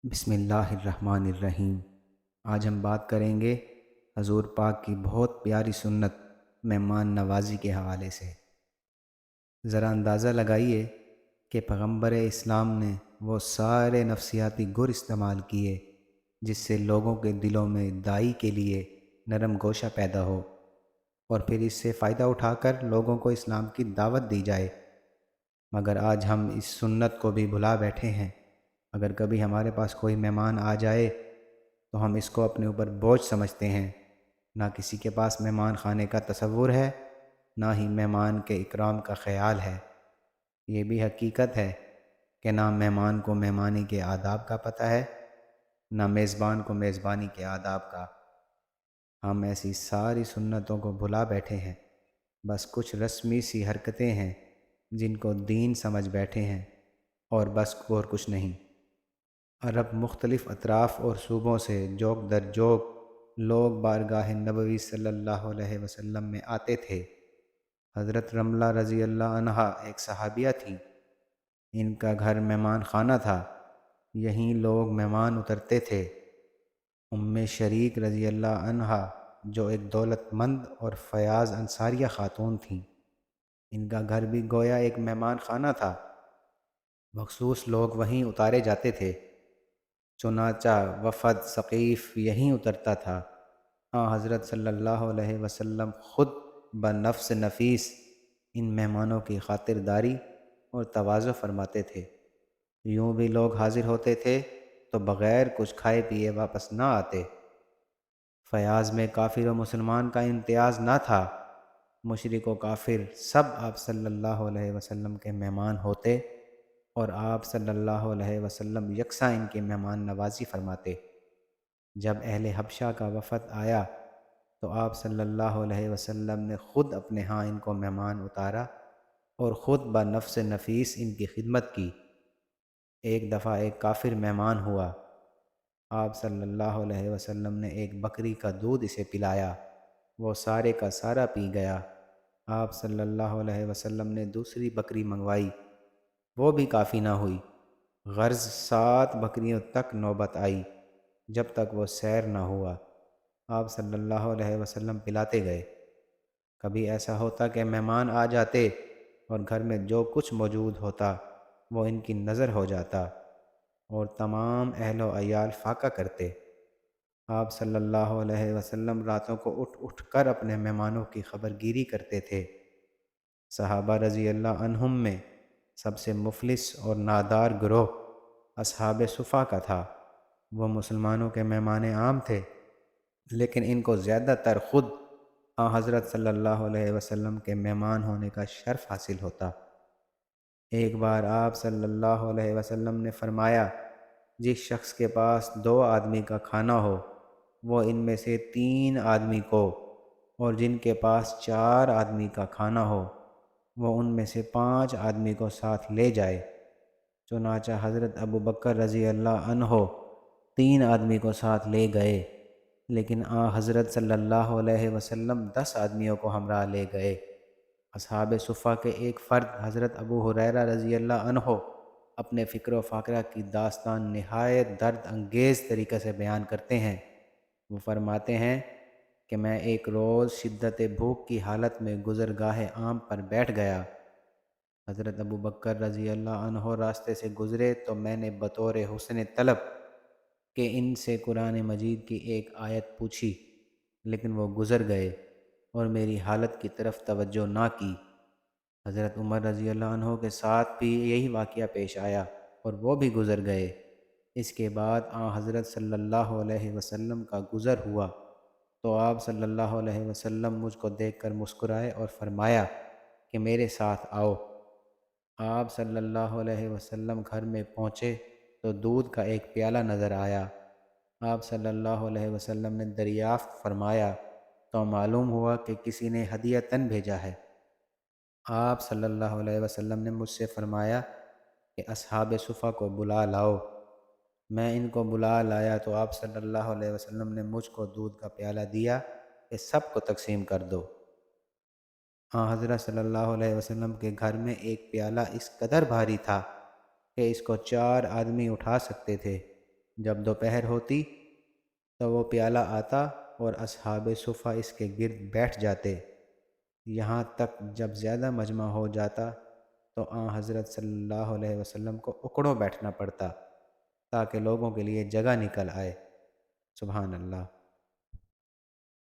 بسم اللہ الرحمن الرحیم۔ آج ہم بات کریں گے حضور پاک کی بہت پیاری سنت مہمان نوازی کے حوالے سے۔ ذرا اندازہ لگائیے کہ پیغمبر اسلام نے وہ سارے نفسیاتی گر استعمال کیے جس سے لوگوں کے دلوں میں دائی کے لیے نرم گوشہ پیدا ہو، اور پھر اس سے فائدہ اٹھا کر لوگوں کو اسلام کی دعوت دی جائے۔ مگر آج ہم اس سنت کو بھی بھلا بیٹھے ہیں۔ اگر کبھی ہمارے پاس کوئی مہمان آ جائے تو ہم اس کو اپنے اوپر بوجھ سمجھتے ہیں۔ نہ کسی کے پاس مہمان خانے کا تصور ہے، نہ ہی مہمان کے اکرام کا خیال ہے۔ یہ بھی حقیقت ہے کہ نہ مہمان کو مہمانی کے آداب کا پتہ ہے، نہ میزبان کو میزبانی کے آداب کا۔ ہم ایسی ساری سنتوں کو بھلا بیٹھے ہیں، بس کچھ رسمی سی حرکتیں ہیں جن کو دین سمجھ بیٹھے ہیں، اور بس اور کچھ نہیں۔ عرب مختلف اطراف اور صوبوں سے جوک در جوک لوگ بارگاہ نبوی صلی اللہ علیہ وسلم میں آتے تھے۔ حضرت رملہ رضی اللہ عنہا ایک صحابیہ تھیں۔ ان کا گھر مہمان خانہ تھا، یہیں لوگ مہمان اترتے تھے۔ ام شریک رضی اللہ عنہا جو ایک دولت مند اور فیاض انصاریہ خاتون تھیں، ان کا گھر بھی گویا ایک مہمان خانہ تھا۔ مخصوص لوگ وہیں اتارے جاتے تھے، چنانچہ وفد ثقیف یہیں اترتا تھا۔ حضرت صلی اللہ علیہ وسلم خود بنفس نفیس ان مہمانوں کی خاطرداری اور تواضع فرماتے تھے۔ یوں بھی لوگ حاضر ہوتے تھے تو بغیر کچھ کھائے پیے واپس نہ آتے۔ فیاض میں کافر و مسلمان کا امتیاز نہ تھا، مشرک و کافر سب آپ صلی اللہ علیہ وسلم کے مہمان ہوتے، اور آپ صلی اللہ علیہ وسلم یکساں ان کی مہمان نوازی فرماتے۔ جب اہل حبشہ کا وفد آیا تو آپ صلی اللہ علیہ وسلم نے خود اپنے ہاں ان کو مہمان اتارا اور خود بنفس نفیس ان کی خدمت کی۔ ایک دفعہ ایک کافر مہمان ہوا، آپ صلی اللہ علیہ وسلم نے ایک بکری کا دودھ اسے پلایا، وہ سارے کا سارا پی گیا۔ آپ صلی اللہ علیہ وسلم نے دوسری بکری منگوائی، وہ بھی کافی نہ ہوئی، غرض 7 بکریوں تک نوبت آئی، جب تک وہ سیر نہ ہوا۔ آپ صلی اللہ علیہ وسلم پلاتے گئے۔ کبھی ایسا ہوتا کہ مہمان آ جاتے اور گھر میں جو کچھ موجود ہوتا وہ ان کی نظر ہو جاتا، اور تمام اہل و عیال فاقہ کرتے۔ آپ صلی اللہ علیہ وسلم راتوں کو اٹھ اٹھ کر اپنے مہمانوں کی خبر گیری کرتے تھے۔ صحابہ رضی اللہ عنہم میں سب سے مفلس اور نادار گروہ اصحاب صفا کا تھا۔ وہ مسلمانوں کے مہمان عام تھے، لیکن ان کو زیادہ تر خود حضرت صلی اللہ علیہ وسلم کے مہمان ہونے کا شرف حاصل ہوتا۔ ایک بار آپ صلی اللہ علیہ وسلم نے فرمایا، جس شخص کے پاس 2 آدمی کا کھانا ہو وہ ان میں سے 3 آدمی کو، اور جن کے پاس 4 آدمی کا کھانا ہو وہ ان میں سے 5 آدمی کو ساتھ لے جائے۔ چنانچہ حضرت ابو بکر رضی اللہ عنہ 3 آدمی کو ساتھ لے گئے، لیکن حضرت صلی اللہ علیہ وسلم 10 آدمیوں کو ہمراہ لے گئے۔ اصحاب صفا کے ایک فرد حضرت ابو ہریرہ رضی اللہ عنہ اپنے فکر و فاقہ کی داستان نہایت درد انگیز طریقے سے بیان کرتے ہیں۔ وہ فرماتے ہیں کہ میں ایک روز شدت بھوک کی حالت میں گزرگاہ عام پر بیٹھ گیا۔ حضرت ابو بکر رضی اللہ عنہ راستے سے گزرے تو میں نے بطور حسن طلب کہ ان سے قرآن مجید کی ایک آیت پوچھی، لیکن وہ گزر گئے اور میری حالت کی طرف توجہ نہ کی۔ حضرت عمر رضی اللہ عنہ کے ساتھ بھی یہی واقعہ پیش آیا اور وہ بھی گزر گئے۔ اس کے بعد حضرت صلی اللہ علیہ وسلم کا گزر ہوا تو آپ صلی اللہ علیہ وسلم مجھ کو دیکھ کر مسکرائے اور فرمایا کہ میرے ساتھ آؤ۔ آپ صلی اللہ علیہ وسلم گھر میں پہنچے تو دودھ کا ایک پیالہ نظر آیا۔ آپ صلی اللہ علیہ وسلم نے دریافت فرمایا تو معلوم ہوا کہ کسی نے ہدیۃً بھیجا ہے۔ آپ صلی اللہ علیہ وسلم نے مجھ سے فرمایا کہ اصحاب صفا کو بلا لاؤ۔ میں ان کو بلا لایا تو آپ صلی اللہ علیہ وسلم نے مجھ کو دودھ کا پیالہ دیا کہ سب کو تقسیم کر دو۔ حضرت صلی اللہ علیہ وسلم کے گھر میں ایک پیالہ اس قدر بھاری تھا کہ اس کو 4 آدمی اٹھا سکتے تھے۔ جب دوپہر ہوتی تو وہ پیالہ آتا اور اصحاب صفہ اس کے گرد بیٹھ جاتے، یہاں تک جب زیادہ مجمع ہو جاتا تو حضرت صلی اللہ علیہ وسلم کو اکڑوں بیٹھنا پڑتا تاکہ لوگوں کے لیے جگہ نکل آئے۔ سبحان اللہ۔